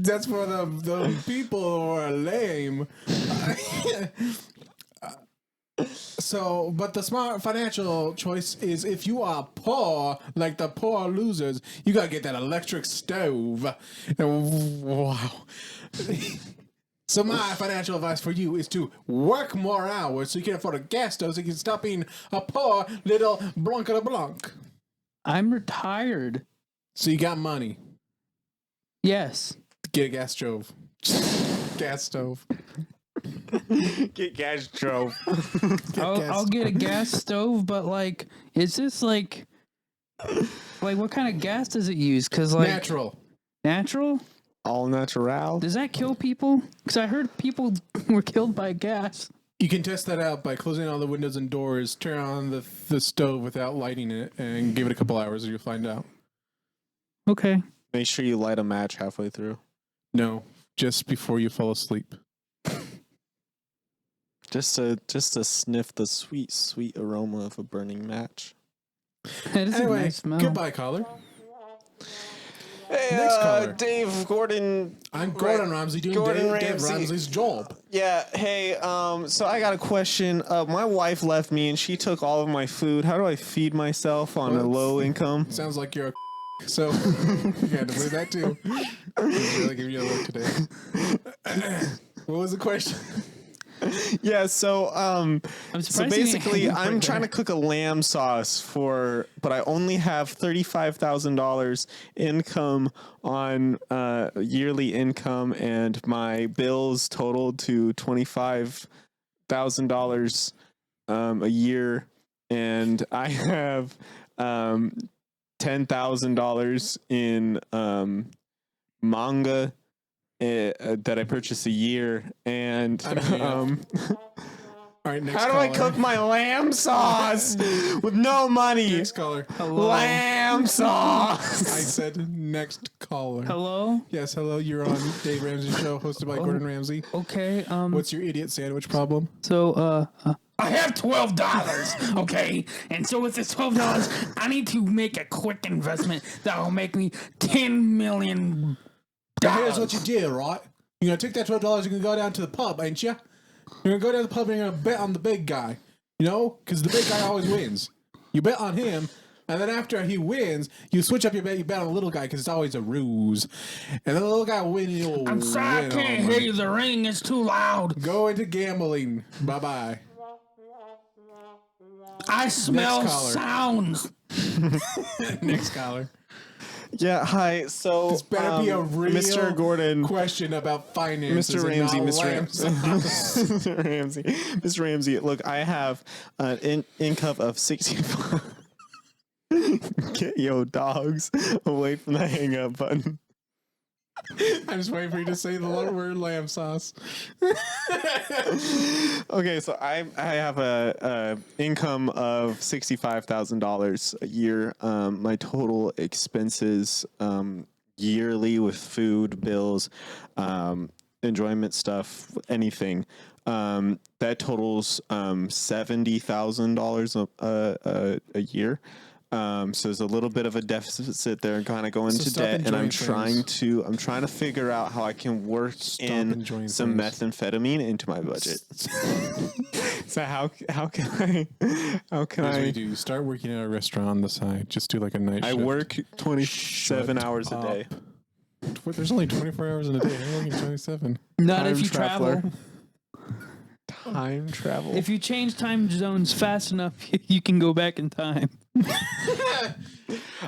That's for the people who are lame. But the smart financial choice is if you are poor, like the poor losers, you gotta get that electric stove. Wow. So my financial advice for you is to work more hours so you can afford a gas stove so you can stop being a poor little blanc de blanc. I'm retired. So you got money. Yes. Get a gas stove. Gas stove. Get gas stove. I'll get a gas stove, but is this like what kind of gas does it use? Because Natural. Natural? All natural. Does that kill people? Because I heard people were killed by gas. You can test that out by closing all the windows and doors, turn on the stove without lighting it, and give it a couple hours and you'll find out. Okay. Make sure you light a match halfway through. No, just before you fall asleep. Just to sniff the sweet aroma of a burning match. That is a Anyway, nice smell. goodbye, caller. Hey, Next caller. Dave Gordon. I'm Gordon Ramsay doing Dave Ramsay's job. Yeah. Hey. So I got a question. My wife left me, and she took all of my food. How do I feed myself on a low income? Sounds like you're a so you had to believe that too. I was really giving you a look today. What was the question? Yeah. So I'm So surprised you didn't basically, hang up I'm right trying to there. cook a lamb sauce but I only have $35,000 income on yearly income, and my bills totaled to $25,000 a year, and I have $10,000 in manga that I purchase a year, and All right, next how do caller. I cook my lamb sauce with no money? Next caller. Lamb I sauce. said next caller. Hello? Yes, hello. You're on Dave Ramsey's show, hosted by Gordon Ramsay. Okay. What's your idiot sandwich problem? So, I have $12, okay? And so with this $12, I need to make a quick investment that will make me $10 million. Now, here's what you do, right? You're going to take that $12, you're going to go down to the pub, ain't you? You're going to go down to the pub and you're going to bet on the big guy. Because the big guy always wins. You bet on him, and then after he wins, you switch up your bet, you bet on the little guy because it's always a ruse. And then the little guy will win, you'll I'm sorry, I win can't all hear money. you. The ring is too loud. Go into gambling. Bye-bye. I smell caller. sounds. Next caller. Yeah, hi. So This better be a real Mr. Gordon, question about finances. Mr. Ramsey, and not Mr. lamb Ramsey, sauce. Mr. Ramsey, Mr. Ramsey. Look, I have an income of 65. Get your dogs away from the hang up button. I'm just waiting for you to say the word lamb sauce. Okay, so I have a income of $65,000 a year. My total expenses yearly with food, bills, enjoyment stuff, anything. That totals $70,000 a year. So there's a little bit of a deficit there and kind of go into stop debt, and enjoying things. I'm trying to figure out how I can work enjoying in some things. methamphetamine into my budget. So how can I Here's what you do. You start working at a restaurant on the side. Just do like a night I shift. work 27 hours a day. There's only 24 hours in a day. I'm working 27. Not if Time you traveler. travel. Time travel. If you change time zones fast enough, you can go back in time.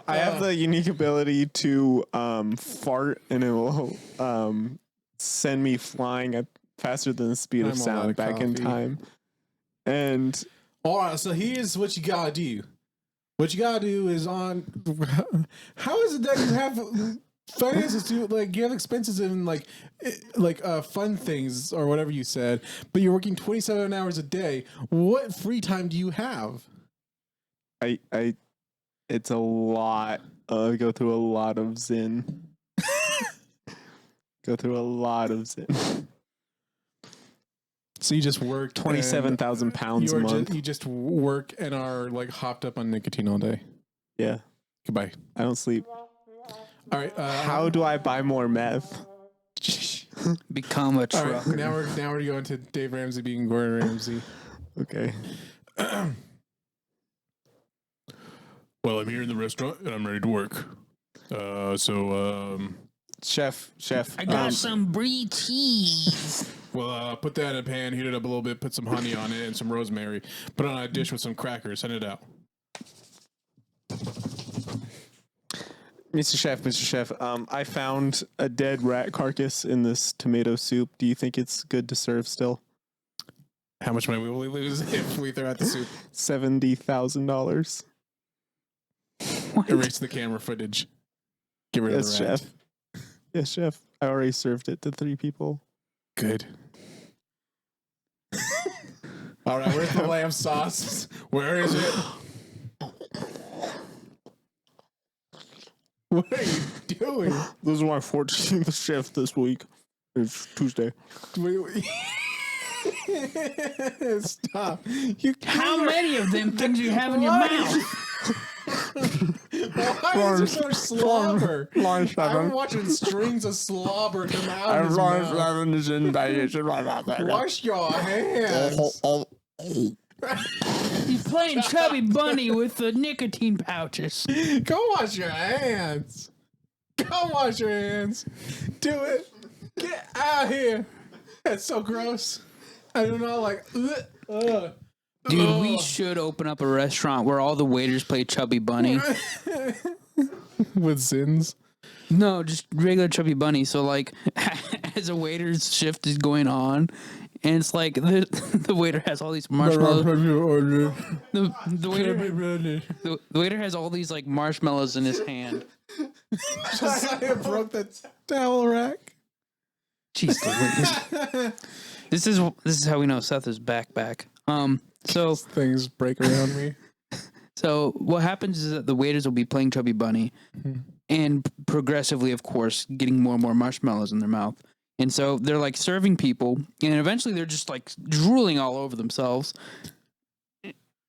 I have the unique ability to fart, and it will send me flying at faster than the speed of I'm all out sound of back in coffee. time. And All right, so here's what you gotta do. What you gotta do is on. How is it that you have finances to like you have expenses in like fun things or whatever you said, but you're working 27 hours a day? What free time do you have? I it's a lot. I go through a lot of Zen. Go through a lot of Zen. So you just work 27,000 pounds a month. You just work and are like hopped up on nicotine all day. Yeah, Goodbye. I don't sleep. All right. How do I buy more meth? Become a All trucker. right. Now we're going to Dave Ramsey being Gordon Ramsay. Okay. Well, I'm here in the restaurant and I'm ready to work. Chef. I got some brie cheese. Well, put that in a pan, heat it up a little bit, put some honey on it and some rosemary. Put it on a dish with some crackers, send it out. Mr. Chef, I found a dead rat carcass in this tomato soup. Do you think it's good to serve still? How much money will we lose if we throw out the soup? $70,000. Erase the camera footage. Get rid Yes, of the rat. chef. Yes, chef. I already served it to 3 people. Good. All right, where's the lamb sauce? Where is it? What are you doing? This is my 14th shift this week. It's Tuesday. Wait. Stop. How many of them things you have in your mouth? Why is there so much slobber? I'm watching strings of slobber come out of his mouth. Wash your hands. He's playing Chubby Bunny with the nicotine pouches. Go wash your hands. Go wash your hands. Do it. Get out of here. That's so gross. I don't know, like, ugh. Dude, we should open up a restaurant where all the waiters play Chubby Bunny. With sins. No, just regular Chubby Bunny. So, like, as a waiter's shift is going on, and it's like the waiter has all these marshmallows. The waiter has all these, like, marshmallows in his hand. Josiah broke the towel rack. Jeez Louise. This is how we know Seth is back. So Things break around me. So what happens is that the waiters will be playing Chubby Bunny and progressively, of course, getting more and more marshmallows in their mouth. And so they're like serving people and eventually they're just like drooling all over themselves.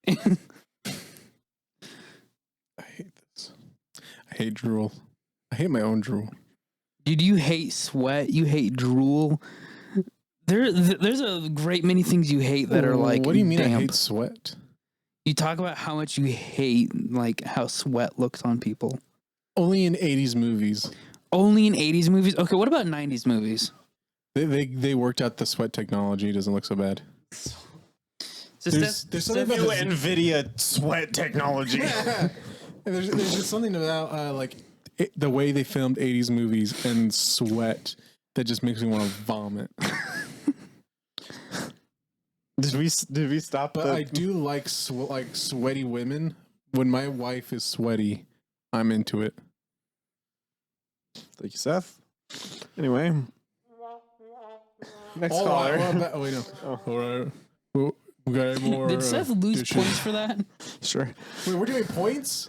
I hate this. I hate drool. I hate my own drool. Dude, you hate sweat. You hate drool. There's a great many things you hate that are like What do you mean damp. I hate sweat? You talk about how much you hate like how sweat looks on people. Only in 80s movies. Only in 80s movies? Okay, what about 90s movies? They worked out the sweat technology. It doesn't look so bad. So There's something about New this- NVIDIA sweat technology. And there's just something about the way they filmed 80s movies and sweat that just makes me want to vomit. Did we stop? But I do like sweaty women, when my wife is sweaty, I'm into it. Thank you, Seth. Anyway, next Oh, caller. wait, no. All right. We got any more. Did Seth lose dishes? points for that? Sure. Wait, we're doing points?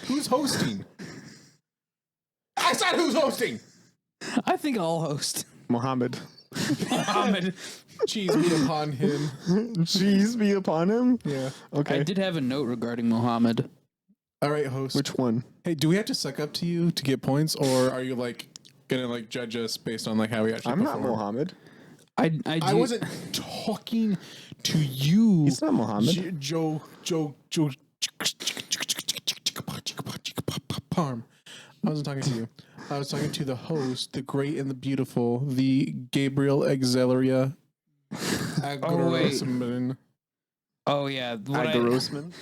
Who's hosting? I said who's hosting? I think I'll host. Mohammed. Mohammed. Cheese be upon him. Cheese be upon him. Yeah. Okay. I did have a note regarding Mohammed. All right, host. Which one? Hey, do we have to suck up to you to get points, or are you like gonna like judge us based on like how we actually? I'm not perform? Mohammed. I do, I wasn't talking to you. He's not Mohammed. Joe. Parm. I wasn't talking to you. I was talking to the host, the great and the beautiful, the Gabriel Exeleria. Agrosman. Oh yeah, Grossman.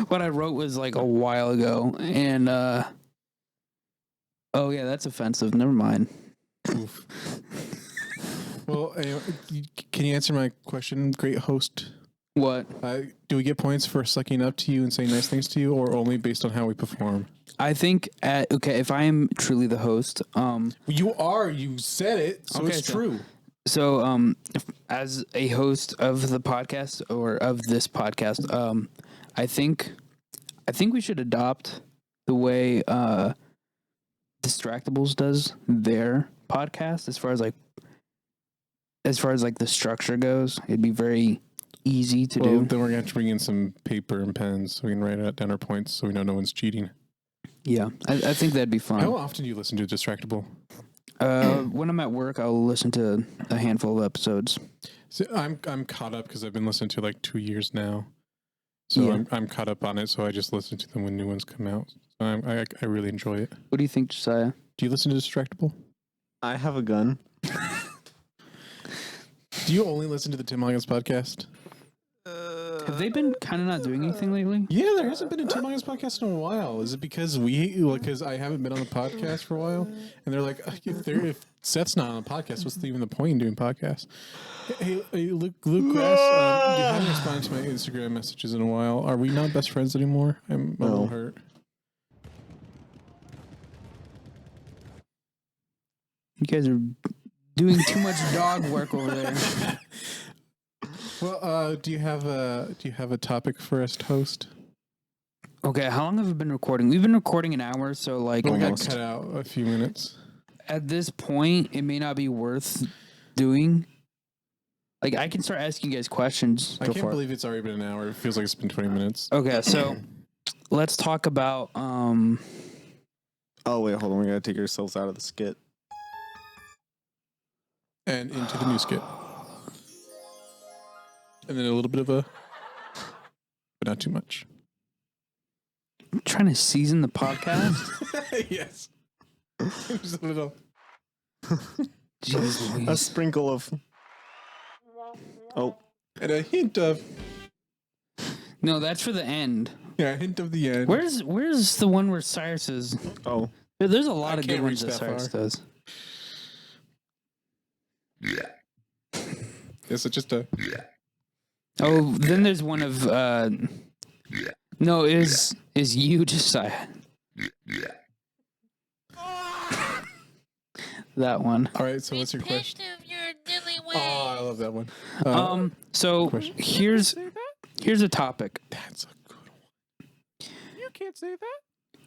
what I wrote was like a while ago, and oh yeah, that's offensive. Never mind. Oof. Well, anyway, can you answer my question, great host? What? Do we get points for sucking up to you and saying nice things to you, or only based on how we perform? I think if I am truly the host, You are. You said it, so Okay, it's so- true. so as a host of the podcast or of this podcast, I think we should adopt the way Distractables does their podcast as far as like the structure goes. It'd be very easy to Well, do. then we're gonna have to bring in some paper and pens so we can write down our points, so we know no one's cheating. Yeah, I think that'd be fun. How often do you listen to Distractable? When I'm at work, I'll listen to a handful of episodes. So I'm caught up because I've been listening to like 2 years now. So Yeah. I'm caught up on it. So I just listen to them when new ones come out. So I really enjoy it. What do you think, Josiah? Do you listen to Distractable? I have a gun. Do you only listen to the Tim Hawkins podcast? Have they been kind of not doing anything lately? Yeah, there hasn't been a Tim Hawkins podcast in a while. Is it because because I haven't been on the podcast for a while, and they're like, if Seth's not on the podcast, what's even the point in doing podcasts? Hey, Luke Grass, you haven't responded to my Instagram messages in a while. Are we not best friends anymore? I'm a little hurt. You guys are doing too much dog work over there. Well, do you have a topic for us to host? Okay, how long have we been recording? We've been recording an hour, so like We got Almost. cut out a few minutes. at this point, it may not be worth doing. Like I can start asking you guys questions. I Go can't for it. believe it's already been an hour. It feels like it's been 20 minutes. Okay, so let's talk about Oh wait, hold on. We gotta take ourselves out of the skit. And into the new skit. And then a little bit of a, but not too much. trying to season the podcast. Yes. Just a little. Jeez A Louise. sprinkle of. Oh, And a hint of, No, that's for the end. yeah, a hint of the end. Where's the one where Cyrus is? oh. There's a lot I of good can't ones reach that that Cyrus far. does. Is it just a, Oh, then there's one of no, is you Josiah. That one. all right, so what's your question? Oh, I love that one. So question. here's a topic. That's a good one. You can't say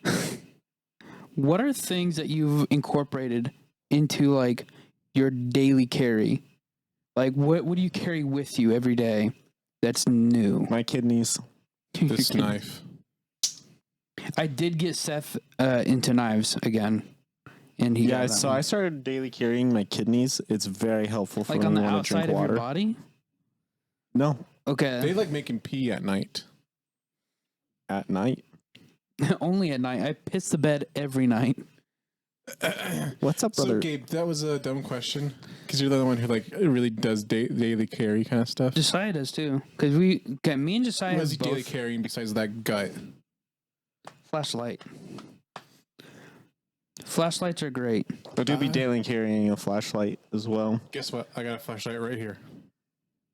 that. What are things that you've incorporated into like your daily carry? Like what do you carry with you every day that's new? My kidneys. This knife. I did get Seth into knives again. And he Yeah, got that so one. I started daily carrying my kidneys. It's very helpful for like when on the you want to outside drink of water. your body. No, Okay. They like making pee at night. at night. Only at night. I piss the bed every night. What's up, So, brother? Gabe, that was a dumb question because you're the one who like really does daily carry kind of stuff. Josiah does too. Because me and Josiah What is have he daily both carrying besides that gut? flashlight. Flashlights are great. I do be daily carrying a flashlight as well. Guess what? I got a flashlight right here.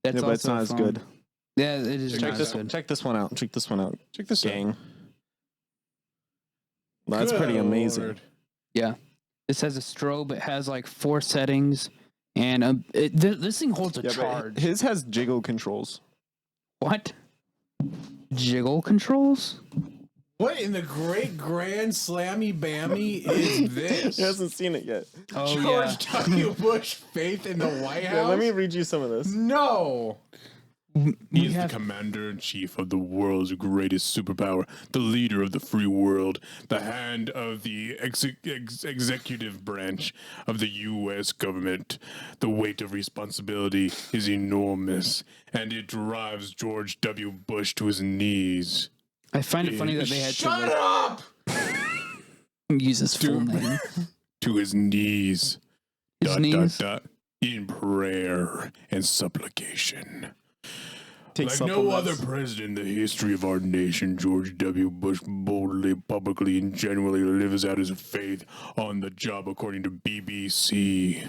That's Yeah, but it's also not a as phone. good. Yeah, it is Check not this. good. Check this one out. Check this one out, Check this out. gang. That's pretty Good amazing. Lord. Yeah, this has a strobe. It has like 4 settings, and this thing holds a Yeah, charge. but his has jiggle controls. What? Jiggle controls? What in the great grand slammy bammy is this? He hasn't seen it yet. Oh George W. Bush faith in the White House? Yeah, let me read you some of this. No. We He is have- the commander in chief of the world's greatest superpower, the leader of the free world, the hand of the executive branch of the U.S. government. The weight of responsibility is enormous, and it drives George W. Bush to his knees. I find it funny that they had Shut to up! use his full name. To his knees. His knees? In prayer and supplication. Take Like no other president in the history of our nation, George W. Bush boldly, publicly, and genuinely lives out his faith on the job, according to BBC.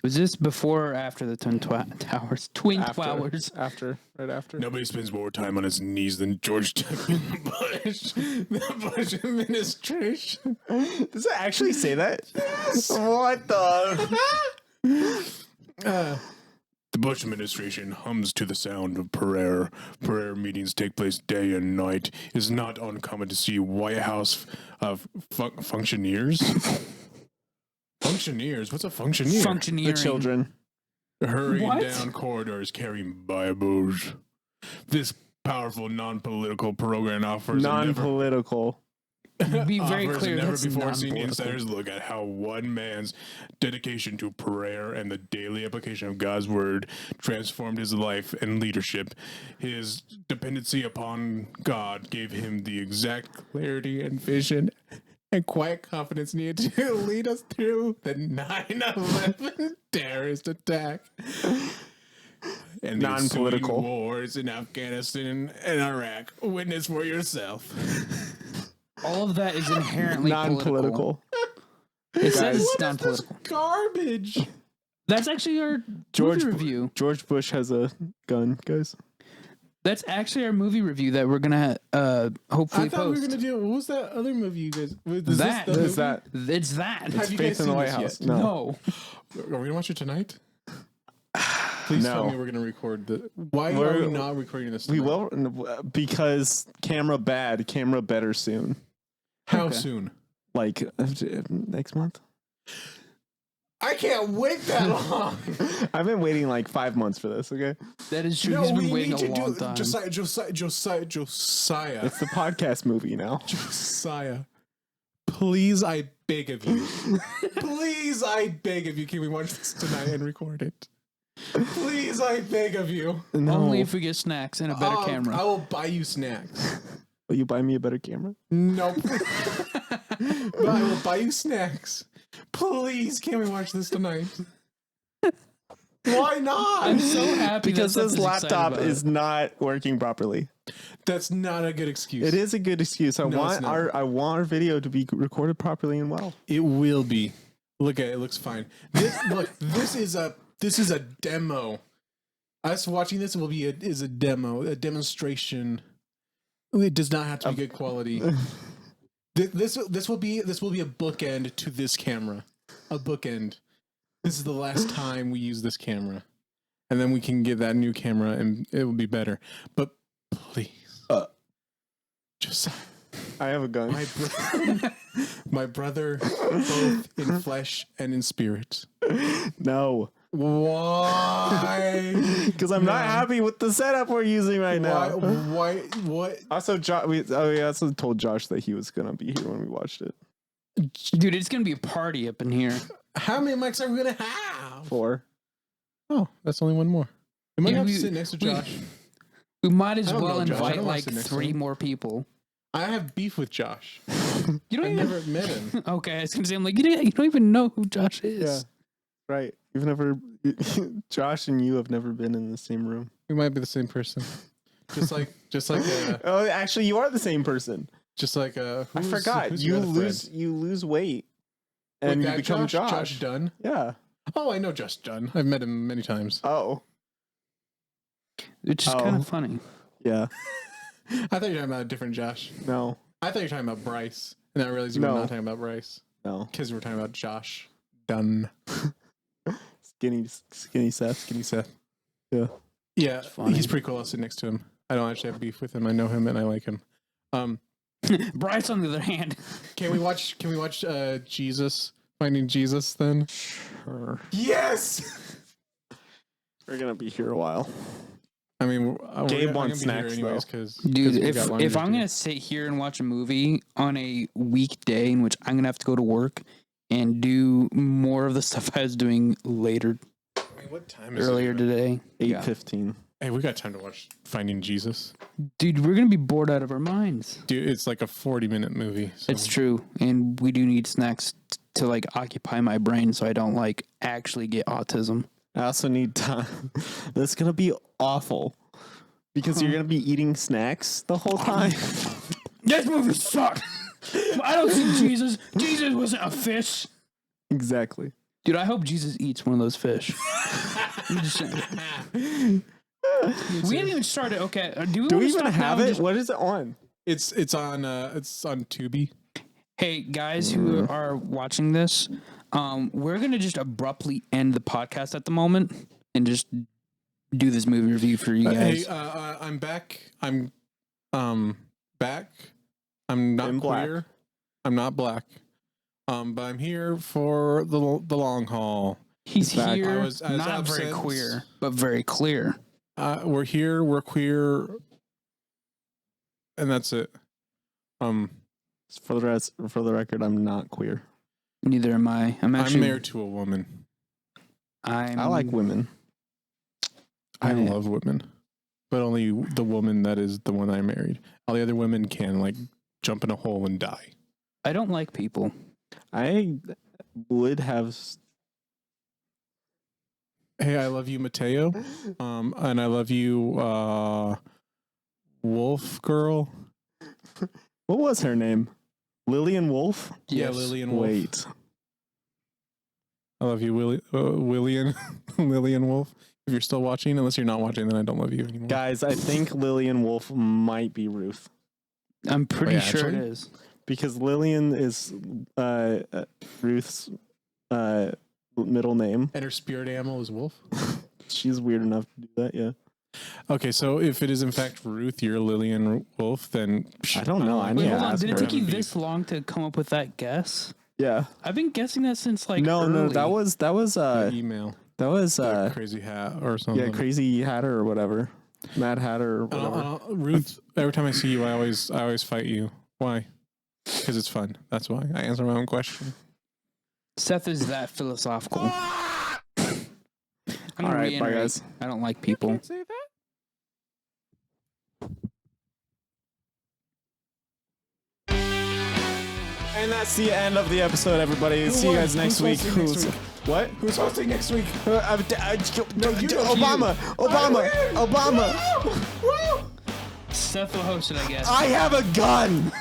Was this before or after the Towers? Twin Towers. Right after. Nobody spends more time on his knees than George W. Bush. The Bush administration. Does it actually say that? What the? The Bush administration hums to the sound of prayer. Prayer meetings take place day and night. It's not uncommon to see White House functioneers. Functioneers? What's a functioneer? The Functioneering. children. Hurrying What? down corridors carrying Bibles. This powerful non-political program offers Non-political. Be very offers clear. a never That's before seen non-political. insiders look at how one man's dedication to prayer and the daily application of God's word transformed his life and leadership. His dependency upon God gave him the exact clarity and vision and quiet confidence needed to lead us through the 9/11 terrorist attack. And the Non-political. ensuing wars in Afghanistan and Iraq. Witness for yourself. All of that is inherently Non-political. It says Guys. it's non-political. Garbage. That's actually our George movie review. George Bush has a gun, guys. That's actually our movie review that we're gonna hopefully I thought we post. were gonna do. What was that other movie you guys? Is That. this the Is that? It's that. Have you Faith guys in the seen White this House. yet? No. No. Are we gonna watch it tonight? Please tell No. me we're gonna record the. Why are We're- we not recording this? We Tonight? will because camera bad, camera better soon. How Okay. soon? Like next month. I can't wait that long. I've been waiting like 5 months for this. Okay, That is true. No, He's we been waiting need to a long do time. Josiah. it's the podcast movie now. Josiah. Please, I beg of you. Please, I beg of you. Can we watch this tonight and record it? Please, I beg of you. No. Only if we get snacks and a better camera. I will buy you snacks. Will you buy me a better camera? Nope. But I will buy you snacks. Please, can we watch this tonight? Why not? I'm so happy Because that Seth this is excited laptop about is it. not working properly. That's not a good excuse. It is a good excuse. No, it's not. I want our video to be recorded properly and well. It will be. Look at it. It looks fine. This is a demo. Us watching this will be is a demo, a demonstration. It does not have to be good quality. This will be a bookend to this camera. A bookend. This is the last time we use this camera. And then we can get that new camera and it will be better. But please. Just I have a gun. my brother, both in flesh and in spirit. No, Why? because I'm not happy with the setup we're using right now. Why? What? Also, we also told Josh that he was gonna be here when we watched it. Dude, it's gonna be a party up in here. How many mics are we gonna have? 4. Oh, that's only one more. We might Yeah, have to we- sit next to we- Josh. We might as I don't well know, Josh. I invite don't wanna like sit next to 3 him. more people. I have beef with Josh. You don't I've even. never met him. Okay, I was gonna say, I'm like, you don't even know who Josh is. Yeah, right. You've never. Josh and you have never been in the same room. We might be the same person. Just like Oh, actually, you are the same person. I I forgot. You lose weight, and you become Josh. Josh Dunn. Yeah. Oh, I know Josh Dunn. I've met him many times. Oh. which is kind of funny. Yeah. I thought you were talking about a different Josh. No. I thought you were talking about Bryce. And I realized you were No. not talking about Bryce. No. Because we're talking about Josh Dunn. Skinny Seth. Skinny Seth. Yeah. Yeah, funny. he's pretty cool. I'll sit next to him. I don't actually have beef with him. I know him and I like him. Bryce, on the other hand, Can we watch Jesus? Finding Jesus then? Sure. Yes! We're gonna be here a while. I mean, Gabe I'm wants gonna be snacks, here anyways, because dude, if I'm gonna sit here and watch a movie on a weekday in which I'm gonna have to go to work and do more of the stuff I was doing later what time is earlier it? today, 8:15. Hey, we got time to watch Finding Jesus. dude, we're gonna be bored out of our minds. Dude, it's like a 40-minute movie. So. It's true, and we do need snacks to like occupy my brain so I don't like actually get autism. I also need time. That's gonna be awful because you're gonna be eating snacks the whole time. This movie sucked. I don't see Jesus. Jesus wasn't a fish. Exactly. Dude, I hope Jesus eats one of those fish. I'm just saying. We haven't even started. Okay, do we, Do wanna we even stop have now and it? just- What is it on? It's on Tubi. Hey guys who are watching this, we're gonna just abruptly end the podcast at the moment and just do this movie review for you Hey, guys. I'm back. I'm back. I'm not In black. queer. I'm not black. But I'm here for the long haul. He's back. here, I was not very absent. queer, but very clear. We're here. We're queer, and that's it. For the record, I'm not queer. Neither am I. I'm actually I'm married to a woman. I like women. I I- love women, but only the woman that is the one I married. All the other women can like jump in a hole and die. I don't like people. I would have. Hey, I love you, Mateo. And I love you, Wolf Girl. What was her name? Lillian Wolf. Yeah, Yes. Lillian Wolf. Wait. I love you, Lillian Wolf. If you're still watching, unless you're not watching, then I don't love you anymore. Guys, I think Lillian Wolf might be Ruth I'm pretty Wait, sure actually? it is. because Lillian is Ruth's middle name. And her spirit animal is Wolf. She's weird enough to do that. Yeah. Okay, so if it is in fact Ruth, you're Lillian Wolf, then I don't know. I need Wait, to hold on. ask Did it her. take you Beef. this long to come up with that guess? Yeah. I've been guessing that since like No, early. that was email. Crazy Hat or something. yeah, Crazy Hatter or whatever. Mad Hatter or whatever. Ruth, every time I see you, I always fight you. Why? Because it's fun. That's why. I answer my own question. Seth is that philosophical. I'm All gonna right, bye reiterate, guys. I don't like people. Say that. And that's the end of the episode, everybody. See you guys next week. What? Who's hosting next week? Obama. Seth will host it, I guess. I have a gun.